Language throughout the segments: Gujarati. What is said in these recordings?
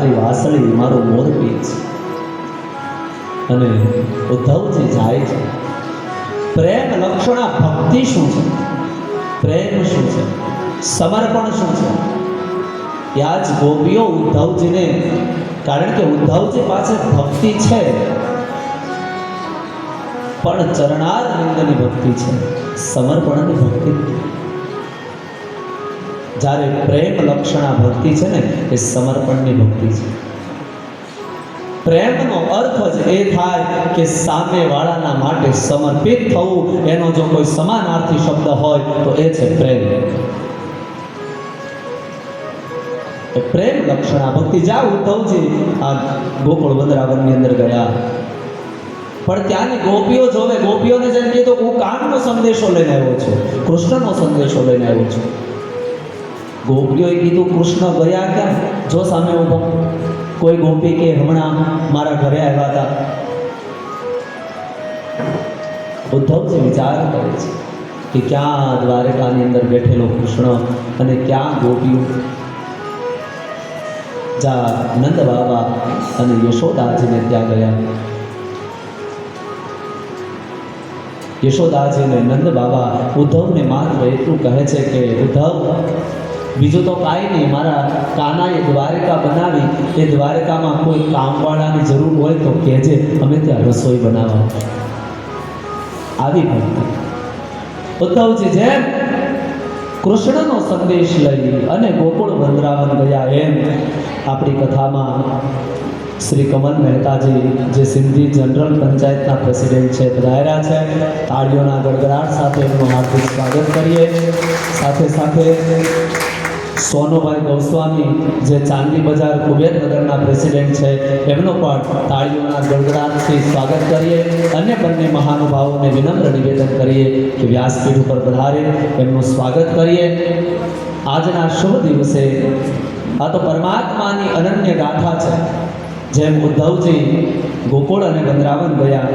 મારી વાસળી મારો મોરપીંછ. અને ઉદ્ધવજી જાય છે. પ્રેમ લક્ષણા ભક્તિ શું છે, પ્રેમ શું છે, સમર્પણ શું છે, ત્યાં જ ગોપીઓ ઉદ્ધવજીને, કારણ કે ઉદ્ધવજી પાસે ભક્તિ છે પણ ચરણારવિંદની ભક્તિ છે, સમર્પણની ભક્તિ. જ્યારે પ્રેમ લક્ષણા ભક્તિ છે ને એ સમર્પણની ભક્તિ છે. પ્રેમનો અર્થ જ એ થાય કે સામેવાળાના માટે સમર્પિત થવું. એનો જો કોઈ સમાનાર્થી શબ્દ હોય તો એ છે પ્રેમ. પ્રેમ લક્ષણા ભક્તિ. જ્યાં ઉદ્ધવજી આ ગોકુળ વૃંદાવનની અંદર ગયા પણ ત્યાંની ગોપીઓ જોવે, ગોપીઓને જેમ કીધું હું કામનો સંદેશો લઈને આવ્યો છું, કૃષ્ણનો સંદેશો લઈને આવ્યો છું. ગોપીઓએ કીધું કૃષ્ણ ગયા ક્યાં? જો સામે ઊભા. કોઈ ગોપી કે હમણાં મારા ઘરે આવ્યા હતા. ઉદ્ધવજી વિચાર કરે છે કે ક્યાં દ્વારકાની અંદર બેઠેલો કૃષ્ણ અને ક્યાં ગોપીઓ. જા નંદ બાબા અને યશોદાજીને ત્યાં ગયા. યશોદાજીને નંદ બાબા ઉદ્ધવને માત્ર એટલું કહે છે કે ઉદ્ધવ, બીજું તો કાંઈ નહીં, મારા કાનાએ દ્વારકા બનાવી, એ દ્વારકામાં કોઈ કામવાળાની જરૂર હોય તો કહેજે, અમે ત્યાં રસોઈ બનાવવા. આવી ભક્તિ. ઉદ્ધવજી જેમ કૃષ્ણનો સંદેશ લઈ અને ગોકુળ વૃંદાવન ગયા, એમ આપણી કથામાં શ્રી કમલ મહેતાજી, જે સિંધી જનરલ પંચાયતના પ્રેસિડેન્ટ છે, પધાર્યા છે. તાળીઓના ગડગડાટ સાથે એમનું હાર્દિક સ્વાગત કરીએ. સાથે સાથે સોનુભાઈ ગોસ્વામી, જે ચાંદી બજાર કુબેરનગરના પ્રેસિડેન્ટ છે, એમનો પણ તાળીઓના ગડગડાટથી સ્વાગત કરીએ. અન્ય બંને મહાનુભાવોને વિનમ્ર નિવેદન કરીએ કે વ્યાસપીઠ ઉપર પધારે, એમનું સ્વાગત કરીએ. આજના શુભ દિવસે આ તો પરમાત્માની અનન્ય ગાથા છે. જેમ ઉદ્ધવજી ગોકુળ અને વૃંદાવન ગયા,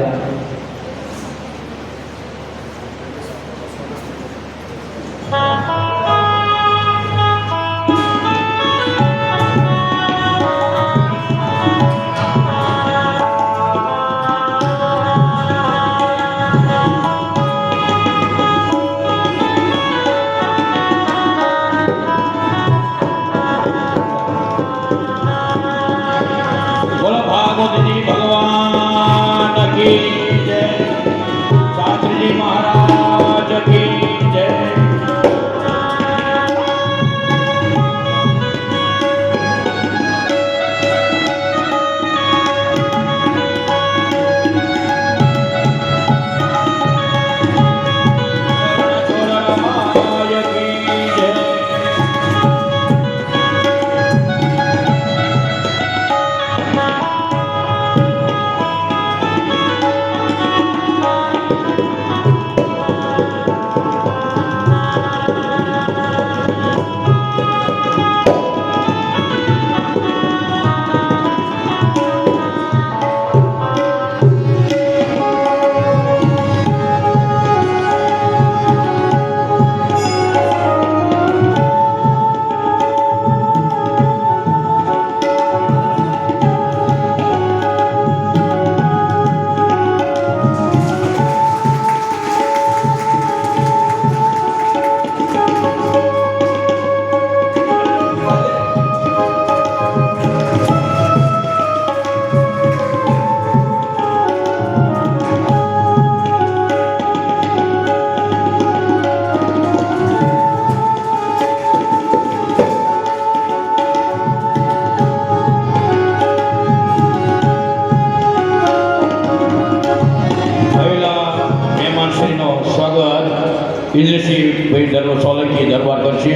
ઇન્દ્રસિંહભાઈ દરબાર સોલંકી દરબાર કરશે.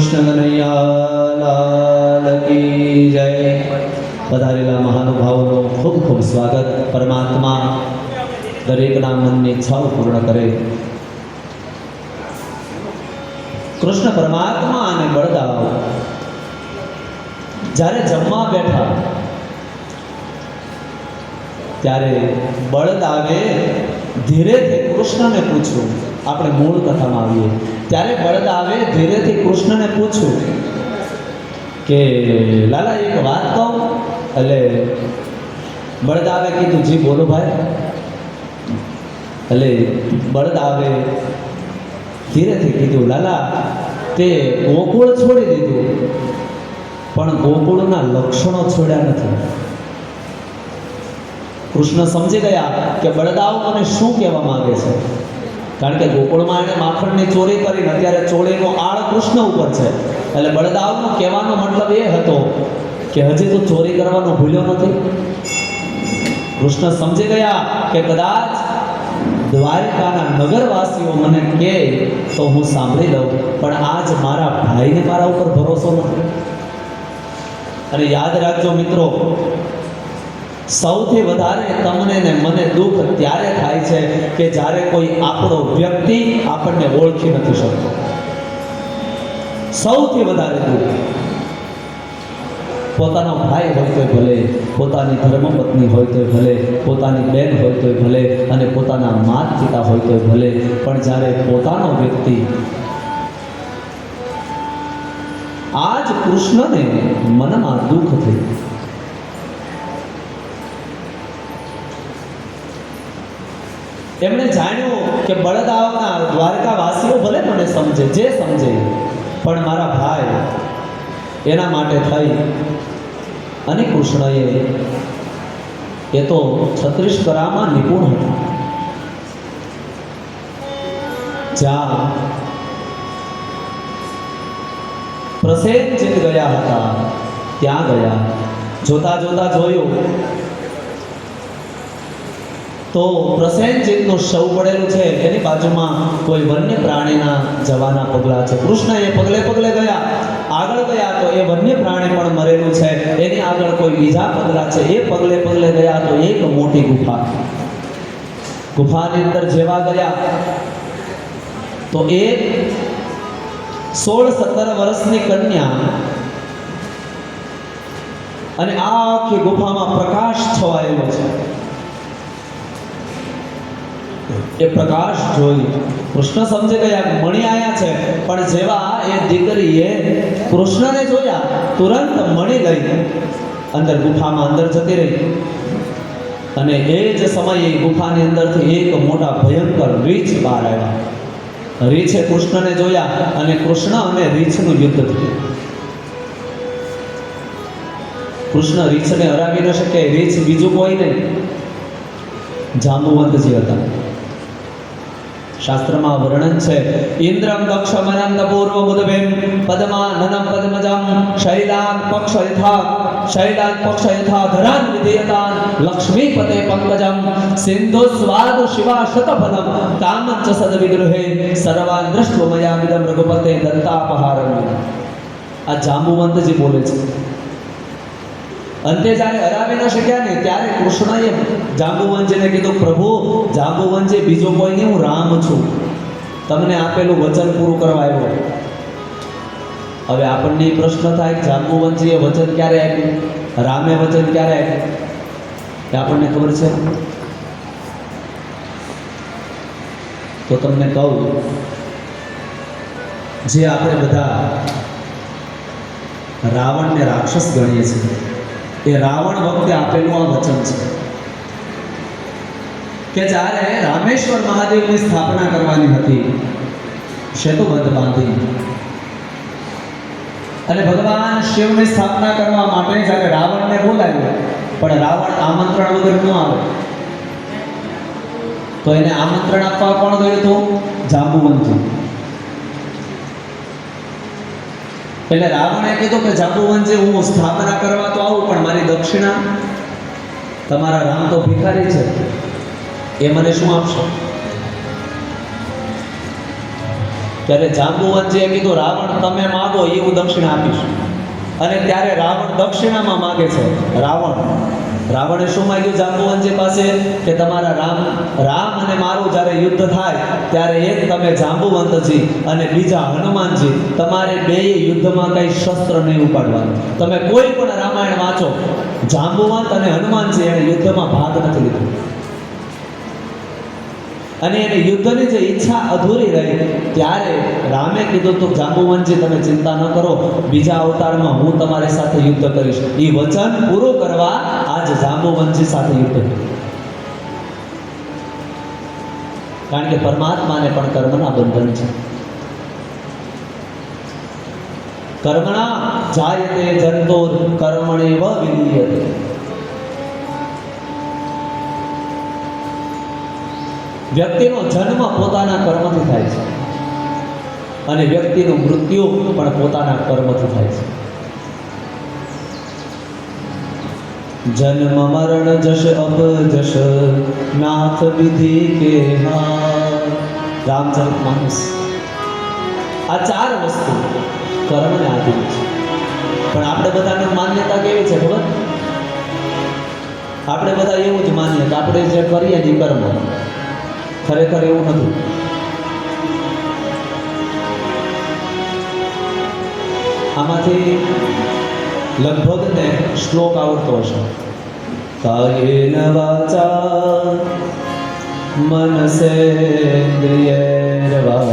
કૃષ્ણ કનૈયા લાલ કી જય. પધારેલા મહાનુભાવોનું ખૂબ ખૂબ સ્વાગત. પરમાત્મા દરેકના મનની ઈચ્છાઓ પૂર્ણ કરે. કૃષ્ણ પરમાત્મા અને બળદાવ જ્યારે જમવા બેઠા ત્યારે બળદાવે ધીરેથી કૃષ્ણને પૂછ્યું. આપણે મૂળ કથામાં આવીએ ત્યારે બળદાવે ધીરેથી કૃષ્ણને પૂછ્યું કે લાલા એક વાત કહું. એટલે બળદાવે કીધું જી બોલો ભાઈ. એટલે બળદાવે ધીરેથી કીધું લાલા તે ગોકુળ છોડી દીધું પણ ગોકુળના લક્ષણો છોડ્યા નથી. કૃષ્ણ સમજી ગયા કે બળદાવ મને શું કહેવા માંગે છે. કારણ કે ગોકુળમાં એણે માખણની ચોરી કરીને અત્યારે ચોરીનો આળ કૃષ્ણ ઉપર છે. એટલે બળદાવનો કહેવાનો મતલબ એ હતો કે હજી તું ચોરી કરવાનો ભૂલ્યો નથી. કૃષ્ણ સમજી ગયા કે કદાચ દ્વારકાના નગરવાસીઓ મને કહે તો હું સાંભળી લઉં, પણ આજ મારા ભાઈને મારા ઉપર ભરોસો નથી. અને યાદ રાખજો મિત્રો, સૌથી વધારે તમને ને મને દુઃખ ત્યારે થાય છે કે જ્યારે કોઈ આપણો વ્યક્તિ આપણને ઓળખી નથી શકતો. સૌથી વધારે દુઃખ પોતાનો ભાઈ હોય તો ભલે, પોતાની ધર્મપત્ની હોય તો ભલે, પોતાની બેન હોય તો ભલે, અને પોતાના માતા પિતા હોય તો ભલે, પણ જ્યારે પોતાનો વ્યક્તિ આજ કૃષ્ણને મનમાં દુઃખ થયું. એમણે જાણ્યું કે બળદાવના દ્વારકાવાસીઓ ભલે મને સમજે, જે સમજે, પણ મારા ભાઈ એના માટે થઈ અને કૃષ્ણએ એ તો 36 કરામાં નિપુણ હતા. જ્યાં પ્રસેનજીત ગયા હતા ત્યાં ગયા. જોતા જોતા જોયું તો પ્રસેનજીતનું શવ પડેલું છે. એની બાજુમાં કોઈ વન્ય પ્રાણીના જવાના પગલા છે. કૃષ્ણ એ પગલે પગલે ગયા. આગળ ગયા તો એ વન્ય પ્રાણી પણ મરેલું છે. એની આગળ કોઈ બીજા પગલા છે. એ પગલે પગલે ગયા તો એક મોટી ગુફા. ગુફાની અંદર જેવા ગયા તો એક 16-17 વર્ષની કન્યા, અને આખી ગુફામાં પ્રકાશ છવાયેલો છે. એ પ્રકાશ જોઈ કૃષ્ણ સમજી ગયા કે મણિ આયા છે. પણ જેવા એ દીકરીએ કૃષ્ણને જોયા તુરંત મણિ લઈ અંદર ગુફામાં અંદર જતી રહી. અને એ જ સમયે ગુફાની અંદરથી એક મોટા ભયંકર રીછ બહાર આવ્યા. રીછે કૃષ્ણને જોયા અને કૃષ્ણ અને રીછનું યુદ્ધ થયું. કૃષ્ણ રીછને હરાવી ન શકે. રીછ બીજું કોઈ નહીં, જાંબુવંતજી હતા. શાસ્ત્રમાં વર્ણન છે, ઇન્દ્રમ દક્ષમનંદ પૂર્વ મુદભેમ પદ્માનનમ પદ્મજમ શૈલાન પક્ષ યથા ધરાન વિધેયતાન લક્ષ્મીપતે પંકજમ સિંધુ સ્વાદ શિવા શતફલમ કામં ચ સદ વિગ્રહે સર્વાન દ્રષ્ટુમયા વિદમ રઘુપતે દત્તાપહારમ. આ જાંબુવંતજી બોલે છે. અંતે જ્યારે હરાવી ન શક્યા ને ત્યારે કૃષ્ણએ જાંબુવંતજીને કીધું, પ્રભુ જાંબુવંતજી બીજો કોઈ નહીં, હું રામ છું. તમને આપેલું વચન પૂરું કરવા આવ્યો. હવે આપણને પ્રશ્ન થાય કે જાંબુવંતજીએ વચન ક્યારે આપ્યું, રામે વચન ક્યારે આપ્યું? એ આપણને ખબર છે? તો તમને કહું, જે આપણે બધા રાવણને રાક્ષસ ગણીએ છીએ, એ રાવણ વખતે આપેલું આ વચન છે કે જ્યારે રામેશ્વર મહાદેવની સ્થાપના કરવાની હતી, સેતુબંધ બાંધી, અને ભગવાન શિવની સ્થાપના કરવા માટે જ્યારે રાવણને બોલાવ્યો, પણ રાવણ આમંત્રણ વગર ન આવે, તો એને આમંત્રણ આપવા કોણ ગયું હતું? જાંબુવંતજી. એટલે રાવણે કીધું કે જાંબુવંતજી, હું સ્થાપના કરવા તો આવું, પણ મારી દક્ષિણા, તમારા રામ તો ભિખારી છે, એ મને શું આપશો? ત્યારે જાંબુવનજીએ કીધું રાવણ તમે માગો એ હું દક્ષિણા આપીશ. અને ત્યારે રાવણ દક્ષિણામાં માગે છે. રાવણે શું માંગ્યું જાંબુવનજી પાસે કે તમારા રામ અને મારું જ્યારે યુદ્ધ થાય ત્યારે એક તમે જાંબુવંતજી અને બીજા હનુમાનજી તમારે બેય યુદ્ધમાં કઈ શસ્ત્ર નહીં ઉપાડવાનું. તમે કોઈ પણ રામાયણ વાંચો, જાંબુવંત અને હનુમાનજી એને યુદ્ધમાં ભાગ નથી લીધો. અને એની યુદ્ધની જે ઈચ્છા અધૂરી રહી ત્યારે રામે કીધું તો જાંબુવનજી તમે ચિંતા ન કરો, બીજા અવતારમાં હું તમારી સાથે યુદ્ધ કરીશ. એ વચન પૂરું કરવા આજ જાંબુવનજી સાથે યુદ્ધ કર્યું. કારણ કે પરમાત્માને પણ કર્મના બંધન છે. કર્મણા જાયતે જંતોર કર્મણેવ વિલીયતે. વ્યક્તિનો જન્મ પોતાના કર્મથી થાય છે અને વ્યક્તિનું મૃત્યુ પણ પોતાના કર્મથી થાય છે. જન્મ મરણ જશ અપજશ નાથ વિધિ કે હાર. રામચરિતમાનસ. આ ચાર વસ્તુ કર્મને આધીન છે. પણ આપણે બધાની માન્યતા કેવી છે ખબર? આપણે બધા એવું જ માનીએ કે આપણે જે કરીએ એ કર્મ. ખરેખર એવું નથી. આમાંથી લગભગ ને શ્લોક આવડતો હશે. કાયેન વાચા મનસેન્દ્રિયૈર્વા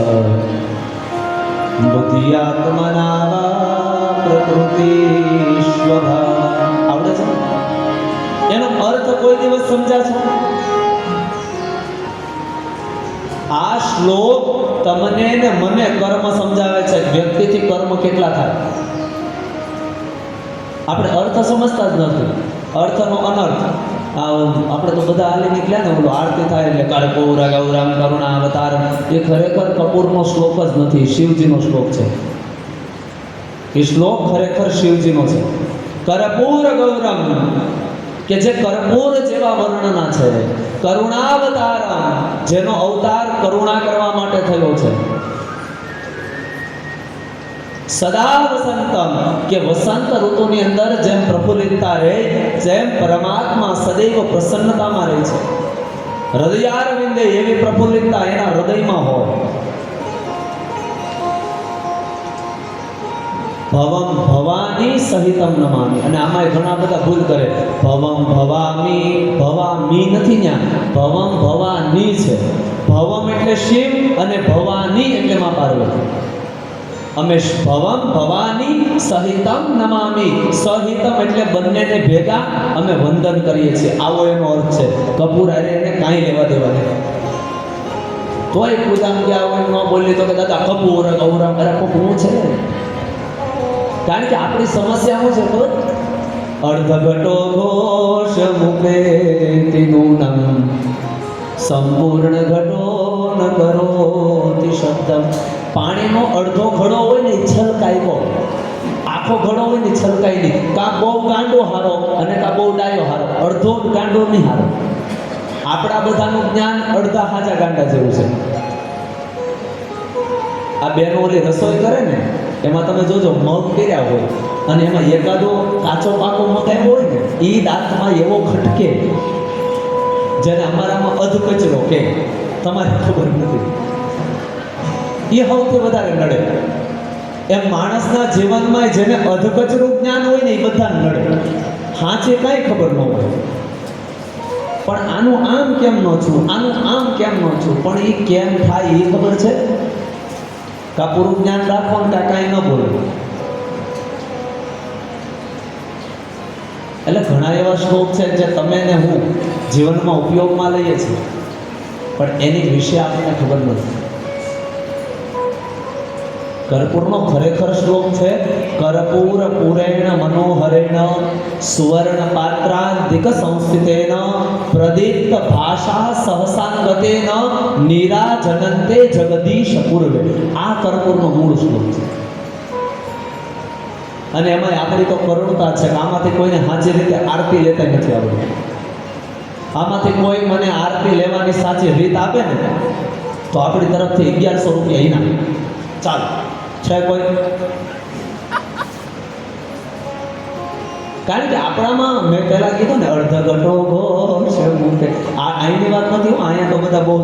બુદ્ધિયાત્મના વા પ્રકૃતિ સ્વભાવ. આવડે છે? એનો અર્થ કોઈ દિવસ સમજ્યા છો? આ શ્લોક તમને ને મને કર્મ સમજાવે છે. વ્યક્તિથી કર્મ કેટલા થાય આપણે અર્થ સમજતા જ નથી. અર્થનો અનર્થ. આપણે તો બધા હાલી નીકળ્યા ને, ઓલો આરતી થાય એટલે કર્પૂર ગૌરમ કરુણા અવતાર. એ ખરેખર કપૂરનો શ્લોક જ નથી, શિવજીનો શ્લોક છે. એ શ્લોક ખરેખર શિવજીનો છે. કર્પૂર ગૌરમ, કે જે કર્પૂર જેવા વર્ણના છે. કરુણાવતારમ, જેનો અવતાર કરુણા કરવા માટે થયો છે. સદા વસંતમ, કે વસંત ઋતુની અંદર જેમ પ્રફુલ્લિતતા રહે જેમ પરમાત્મા સદૈવ પ્રસન્નતામાં રહે છે. હૃદયારવિંદે એવી પ્રફુલ્લિતતા એના હૃદયમાં હોય. ભવમ ભવાની સહિતમ નમામિ. અને આમાં ઘણા બધા ભૂલ કરે. ભવમ ભવામી, ભવામી નથી ત્યાં, ભવમ ભવાની છે. ભવમ એટલે શિવ અને ભવાની એટલે માં પાર્વતી. અમે ભવમ ભવાની સહિતમ નમામિ. સહિતમ એટલે બંનેને ભેગા અમે વંદન કરીએ છીએ. આવો એનો અર્થ છે. કપૂર હારે એને કાંઈ લેવા દેવા નથી. તોય પૂજામાં ગયા હોય ન બોલી તો કે દાદા કપૂર ગૌરમ. અરે કપૂર છે. કારણ કે આપણી સમસ્યા શું છે ખબર? અર્ધઘટો ઘોષ મુખે તિનુનમ સંપૂર્ણ ઘટો ન કરોતિ શબ્દમ. પાણીનો અડધો ઘડો હોય ને છલકાયો, આખો ઘડો હોય ને છલકાય નહીં. કાં બહુ ગાંડો હારો અને કાં બહુ ડાયો હારો. અડધો ગાંડો નહીં હારો. આપણા બધાનું જ્ઞાન અડધા હાજા ગાંડા જેવું છે. આ બેનો ઓલી રસોઈ કરે ને એમાં તમે જોજો, મગ કર્યા હોય અને એમાં એકાદો કાચો પાકો મગ આવ્યો હોય ને, એ દાંતમાં એવો ખટકે જેને અમારામાં અધ કચરો કે તમારે ખબર નથી. એ સૌથી વધારે નડે. એમ માણસના જીવનમાં જેને અધકચરું જ્ઞાન હોય ને એ બધા નડે. હાચે કાંઈ ખબર ન હોય, પણ આનું આમ કેમ ન છું, આનું આમ કેમ ન છું, પણ એ કેમ થાય એ ખબર છે. કા પૂરું જ્ઞાન રાખવાનું કા કાંઈ ન બોલવું. એટલે ઘણા એવા શ્લોક છે જે તમે ને હું જીવનમાં ઉપયોગમાં લઈએ છીએ, પણ એની વિશે આપણને ખબર નથી. કર્પૂરનો ખરેખર શ્લોક છે કર્પૂર પૂરેણ મનોહરેણ સુવર્ણ પાત્રાંતિક સંસ્થિતેન પ્રદીપ્ત ભાષા સહસાંગતેન નિરાજનંતે જગદીશ પૂર્વે. આ કર્પૂરનો મૂળ શ્લોક છે. અને એમાં આપણી તો કરુણતા છે કે આમાંથી કોઈને સાચી રીતે આરતી લેતા નથી આવડતી. આમાંથી કોઈ મને આરતી લેવાની સાચી રીત આપે ને તો આપણી તરફથી 1100 રૂપિયા ઇનામ. ચાલો છે કોઈ? કારણ કે આપણામાં મેં પહેલા કીધું ને અડધો ઘટો ઘોષ એવું કે અહીંની વાત નથી હું અહીંયા તો બધા બહુ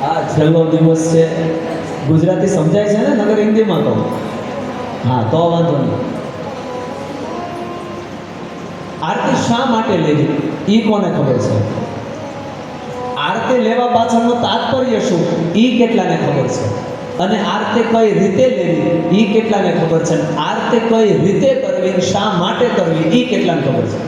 આ છેલ્લો દિવસ છે ગુજરાતી સમજાય છે ને નગર હિન્દીમાં તો હા તો વાંધો નહીં. આરતી શા માટે લેવી એ કોને ખબર છે? આરતી લેવા પાછળનું તાત્પર્ય શું એ કેટલાને ખબર છે? અને આરતી કઈ રીતે લેવી એ કેટલાને ખબર છે? આરતી કઈ રીતે કરવી, શા માટે કરવી એ કેટલાને ખબર છે?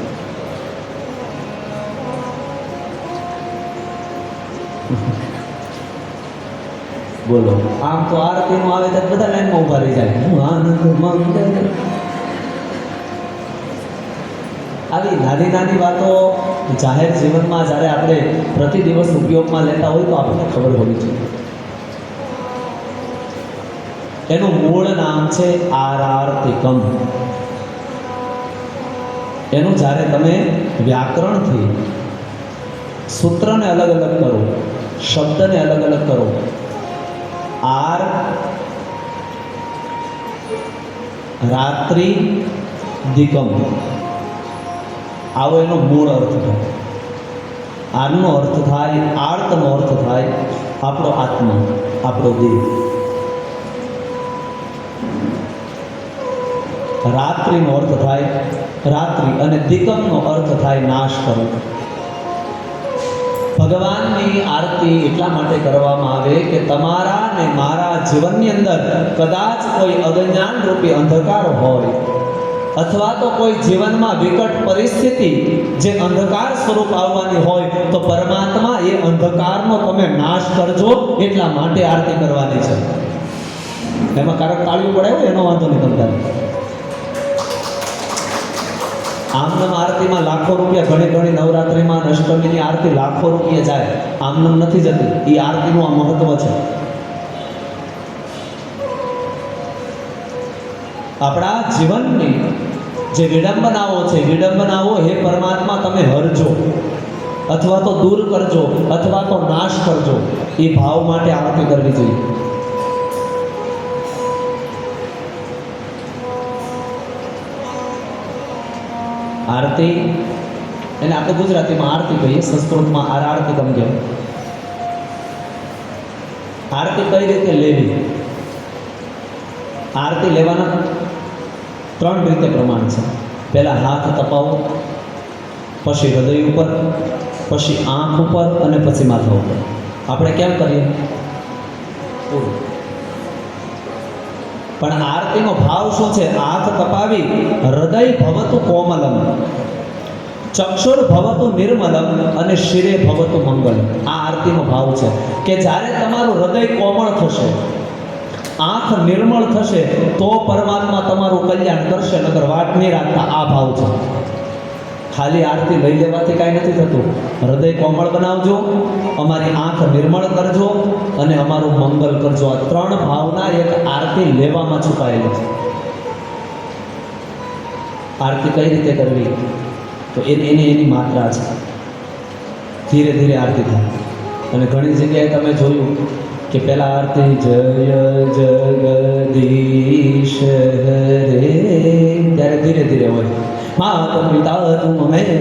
બોલો. આમ તો આરતીનું આવે તો બધા લાઈનમાં ઊભા રહી જાય. હું આનંદ મંગલ. આવી નાની નાની વાતો જાહેર જીવનમાં જ્યારે આપણે પ્રતિ દિવસ ઉપયોગમાં લેતા હોય તો આપણને ખબર હોવી જોઈએ. એનું મૂળ નામ છે આરાર્તિકમ. એનું જ્યારે તમે વ્યાકરણથી સૂત્રને અલગ અલગ કરો, શબ્દને અલગ અલગ કરો, આર રાત્રિ દિકમ આવો એનો મૂળ અર્થ થાય. આરનો અર્થ થાય, આર્તનો અર્થ થાય આપણો આત્મા, આપણો દેહ. રાત્રિનો અર્થ થાય રાત્રિ અને દિકમનો અર્થ થાય નાશ કરવો. ભગવાનની આરતી એટલા માટે કરવામાં આવે કે તમારા ને મારા જીવનની અંદર કદાચ કોઈ અજ્ઞાન રૂપી અંધકાર હોય અથવા તો કોઈ જીવનમાં વિકટ પરિસ્થિતિ જે અંધકાર સ્વરૂપ આવવાની હોય તો પરમાત્મા એ અંધકારનો તમે નાશ કરજો એટલા માટે આરતી કરવાની છે. એમાં કારક તાળીઓ પડાયો એનો વાંધો નહીં તમારે. આમનામ આરતીમાં લાખો રૂપિયા, ઘણી ઘણી નવરાત્રિમાં અષ્ટમીની આરતી લાખો રૂપિયા જાય, આમનામ નથી જતી. એ આરતીનું આ મહત્વ છે. આપણા જીવનની જે વિડંબનાઓ છે, વિડંબનાઓ હે પરમાત્મા તમે હરજો અથવા તો દૂર કરજો અથવા તો નાશ કરજો, એ ભાવ માટે આરતી કરવી જોઈએ. આરતી એને આપણે ગુજરાતીમાં આરતી કહીએ, સંસ્કૃતમાં આરતી કહીએ. આરતી કઈ રીતે લેવી? આરતી લેવાના 3 રીતે પ્રમાણ છે. પહેલા હાથ તપાવો, પછી હૃદય ઉપર, પછી આંખ ઉપર અને પછી માથા ઉપર. આપણે કેમ કરીએ? પણ આરતીનો ભાવ શું છે? હાથ તપાવી હૃદય ભવતુ કોમલમ, ચક્ષુર ભવતુ નિર્મલમ અને શિરે ભવતુ મંગલમ. આ આરતીનો ભાવ છે કે જ્યારે તમારું હૃદય કોમળ થશે, આંખ નિર્મળ થશે તો પરમાત્મા તમારું કલ્યાણ કરશે, નકર વાટ નહીં રાખતા. આ ભાવ છે. ખાલી આરતી લઈ લેવાથી કાંઈ નથી થતું. હૃદય કોમળ બનાવજો, અમારી આંખ નિર્મળ કરજો અને અમારું મંગલ કરજો. આ 3 ભાવના એક આરતી લેવામાં છુપાયેલી છે. આરતી કઈ રીતે કરવી? તો એની માત્રા છે. ધીરે ધીરે આરતી થાય. અને ઘણી જગ્યાએ તમે જોયું કે પહેલા આરતી જય જગદીશ હરે, ત્યારે ધીરે ધીરે હોય. માત પિતા તુમ મેરે.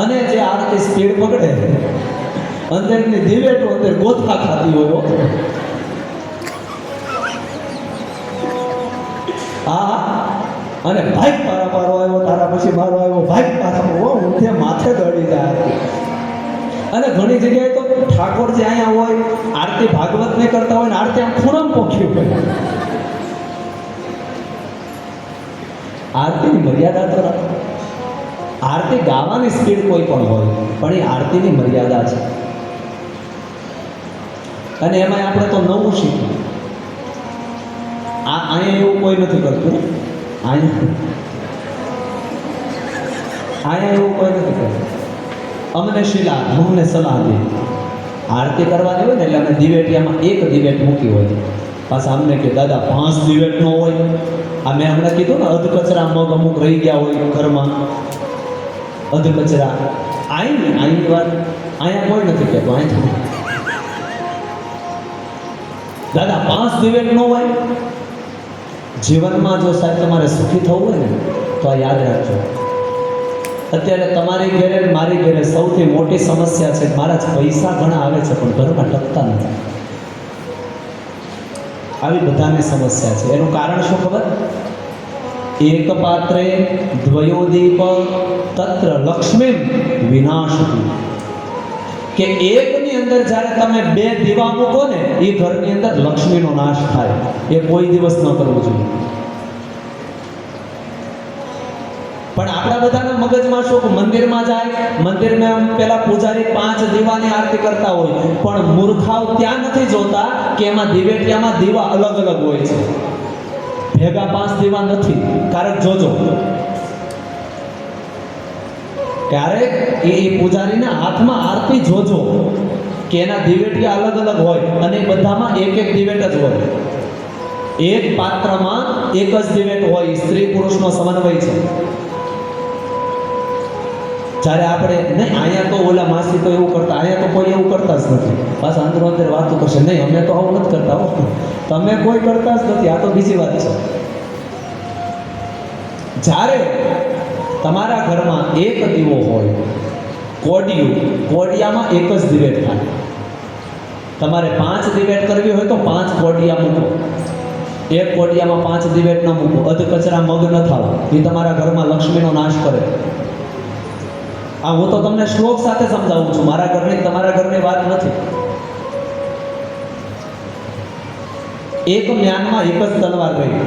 અને જે આરતી સ્પીડ પકડે, અંદરની દિવેટો અંદર ગોથા ખાતી હોય. હા, અને ભાઈ પારા પારો આવ્યો, તારા પછી મારો આવ્યો, ભાઈ પારા ઊંધે માથે દોડી જાય આરતી. અને ઘણી જગ્યાએ તો ઠાકોર જે અહીંયા હોય, આરતી ભાગવત ને કરતા હોય ને આરતી આમ ખૂણમ પોખ્યું હોય. આરતીની મર્યાદા તો રાખો. આરતી ગાવાની સ્પીડ કોઈ પણ હોય, પણ એ આરતીની મર્યાદા છે. અને એમાં આપણે તો નવું શીખ્યું. અહીંયા એવું કોઈ નથી કરતું. અહીંયા એવું કોઈ નથી કરતું. અમને શિલા, અમને સલાહ દે. આરતી કરવાની હોય ને એટલે અમે દિવેટિયામાં 1 દિવેટ મૂકી હોય. પાછા અમને કે દાદા 5 દિવેટ નો હોય. આ મેં હમણાં કીધું ને, અધ કચરા મગ અમુક રહી ગયા હોય ઘરમાં, અધ કચરા. આની વાત અહીંયા કોઈ નથી કહેતો. દાદા 5 દિવેટ ન હોય જીવનમાં. જો સાહેબ તમારે સુખી થવું હોય ને તો આ યાદ રાખજો. અત્યારે તમારી ઘરે મારી ઘરે સૌથી મોટી સમસ્યા છે મારા પૈસા ઘણા આવે છે પણ ઘરમાં ટકતા નથી. આવી બધાની સમસ્યા છે. એનું કારણ શું ખબર? એક પાત્રે દ્વયોદીપ તત્ર લક્ષ્મી વિનાશતી. કે એકની અંદર જ્યારે તમે 2 દીવા મૂકો ને એ ઘરની અંદર લક્ષ્મીનો નાશ થાય. એ કોઈ દિવસ ન કરવું જોઈએ. પણ આપણા બધાના મગજમાં શું કે મંદિરમાં જાય, મંદિરમાં પેલા પૂજારી 5 દીવાની આરતી કરતા હોય, પણ મૂર્ખાઓ ત્યાં નથી જોતા કે એમાં દિવેટિયામાં દીવા અલગ અલગ હોય છે. ભેગા 5 દીવા નથી. ક્યારેક જોજો, ક્યારેક એ પૂજારીના હાથમાં આરતી જોજો કે એના દિવેટિયા અલગ અલગ હોય અને બધામાં એક એક દિવેટ જ હોય. એક પાત્રમાં એક જ દિવેટ હોય. સ્ત્રી પુરુષનો સમન્વય છે. જ્યારે આપણે નહીં, અહીંયા તો ઓલા માસી તો એવું કરતા, અહીંયા તો કોઈ એવું કરતા જ નથી. પાછા અંદરો અંદર વાતો કરશે, નહીં અમે તો આવું નથી કરતા હો, તમે કોઈ કરતા જ નથી. આ તો બીજી વાત છે. જ્યારે તમારા ઘરમાં એક દીવો હોય, કોડિયામાં એક જ દિવેટ થાય. તમારે 5 દિવેટ કરવી હોય તો 5 કોડિયા મૂકો. એક કોડિયામાં 5 દિવેટ ન મૂકો. અધ કચરા મગ ન થાવ. એ તમારા ઘરમાં લક્ષ્મીનો નાશ કરે. આ હું તો તમને શ્લોક સાથે સમજાવું છું. મારા ઘરની તમારા ઘરની વાત નથી. એક મ્યાનમાં એક જ તલવાર રહી.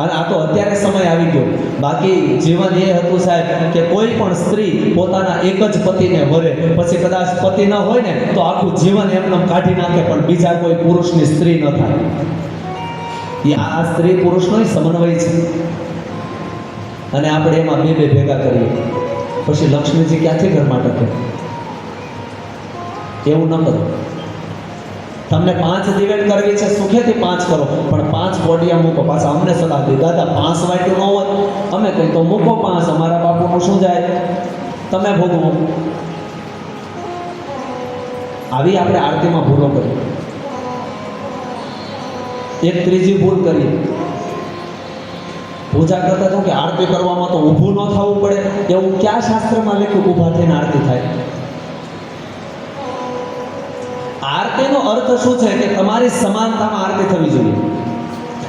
અને આ તો અત્યારે સમય આવી ગયો. બાકી જીવન એ હતું સાહેબ કે કોઈ પણ સ્ત્રી પોતાના એક જ પતિને વરે, પછી કદાચ પતિ ન હોય ને તો આખું જીવન એમને કાઢી નાખે, પણ બીજા કોઈ પુરુષની સ્ત્રી ન થાય. એ આ સ્ત્રી પુરુષનો સમન્વય છે. અને આપણે એમાં બે ભેગા કરીએ પછી લક્ષ્મીજી ક્યાંથી ઘરમાં ટકે? એવું ન કરો. તમને 5 દિવેટ કરવી છે, સુખેથી 5 કરો, પણ 5 કોડિયા મૂકો. પાછા અમને સલાહ દે, દાદા 5 વાટ્યું ન હોય. અમે કઈ તો મૂકો 5. અમારા બાપુનું શું જાય, તમે ભોગવો. આવી આપણે આરતીમાં ભૂલો કરી. એક ત્રીજી ભૂલ કરીએ. પૂજા કરતા તો કે આરતી કરવામાં તો ઊભું ન થવું પડે. એવું ક્યાં શાસ્ત્રમાં લખ્યું ઊભા થઈને આરતી થાય? આરતીનો અર્થ શું છે કે તમારી સમાનતામાં આરતી થવી જોઈએ.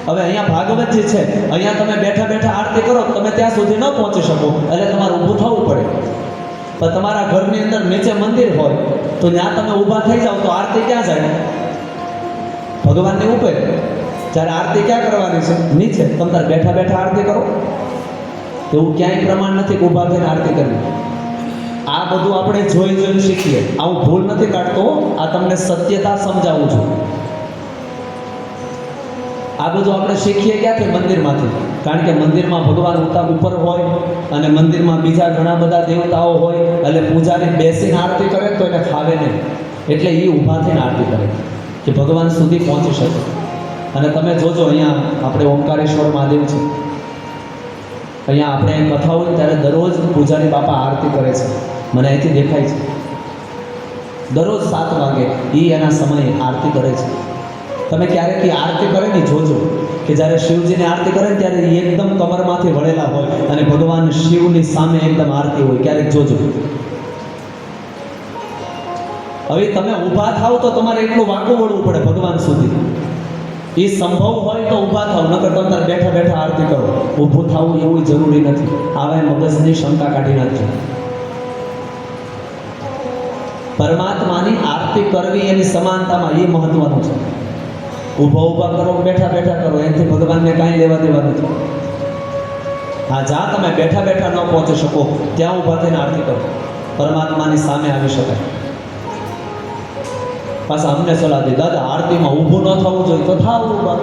હવે અહીંયા ભાગવતજી છે, અહીંયા તમે બેઠા બેઠા આરતી કરો, તમે ત્યાં સુધી ન પહોંચી શકો, એટલે તમારે ઊભું થવું પડે. પણ તમારા ઘરની અંદર નીચે મંદિર હોય તો ત્યાં તમે ઊભા થઈ જાઓ તો આરતી ક્યાં જાય? ભગવાનની ઉપર. જ્યારે આરતી ક્યાં કરવાની છે? નીચે. તમે તાર બેઠા બેઠા આરતી કરો. એવું ક્યાંય પ્રમાણ નથી કે ઊભા થઈને આરતી કરવી. આ બધું આપણે જોઈ જોઈને શીખીએ. આવું ભૂલ નથી કાઢતો, આ તમને સત્યતા સમજાવું છું. આ બધું આપણે શીખીએ ક્યાંથી? મંદિરમાંથી. કારણ કે મંદિરમાં ભગવાન ઉપર હોય અને મંદિરમાં બીજા ઘણા બધા દેવતાઓ હોય, એટલે પૂજારી બેસીને આરતી કરે તો એને ફાવે નહીં, એટલે એ ઊભા થઈને આરતી કરે કે ભગવાન સુધી પહોંચી શકે. અને તમે જોજો, અહીંયા આપણે ઓમકારેશ્વર મહાદેવ છે, અહીંયા આપણે કથા હોય ત્યારે દરરોજ પૂજારી બાપા આરતી કરે છે. મને અહીંથી દેખાય છે. દરરોજ 7 વાગે એ એના સમયે આરતી કરે છે. તમે ક્યારેક એ આરતી કરે ને જોજો કે જ્યારે શિવજીની આરતી કરે ને ત્યારે એકદમ કમરમાંથી વળેલા હોય અને ભગવાન શિવની સામે એકદમ આરતી હોય. ક્યારેક જોજો. હવે તમે ઊભા થાવ તો તમારે એટલું વાંકું વળવું પડે ભગવાન સુધી. એ સંભવ હોય તો ઊભા થાવ, નકર તમે બેઠા બેઠા આરતી કરો. ઊભું થવું એવું જરૂરી નથી. આવા મગજની શંકા કાઢી નાખજો. પરમાત્માની આરતી કરવી એની સમાનતામાં એ મહત્વનું છે. ઊભા કરો, બેઠા બેઠા કરો, એનાથી ભગવાનને કાંઈ લેવા દેવા નથી. હા, જ્યાં તમે બેઠા બેઠા ન પહોંચી શકો ત્યાં ઊભા થઈને આરતી કરો. પરમાત્માની સામે આવી શકાય. પાછા અમને સલાહ દે, દાદા આરતીમાં ઊભું ન થવું જોઈએ તો થાવ ઊભા.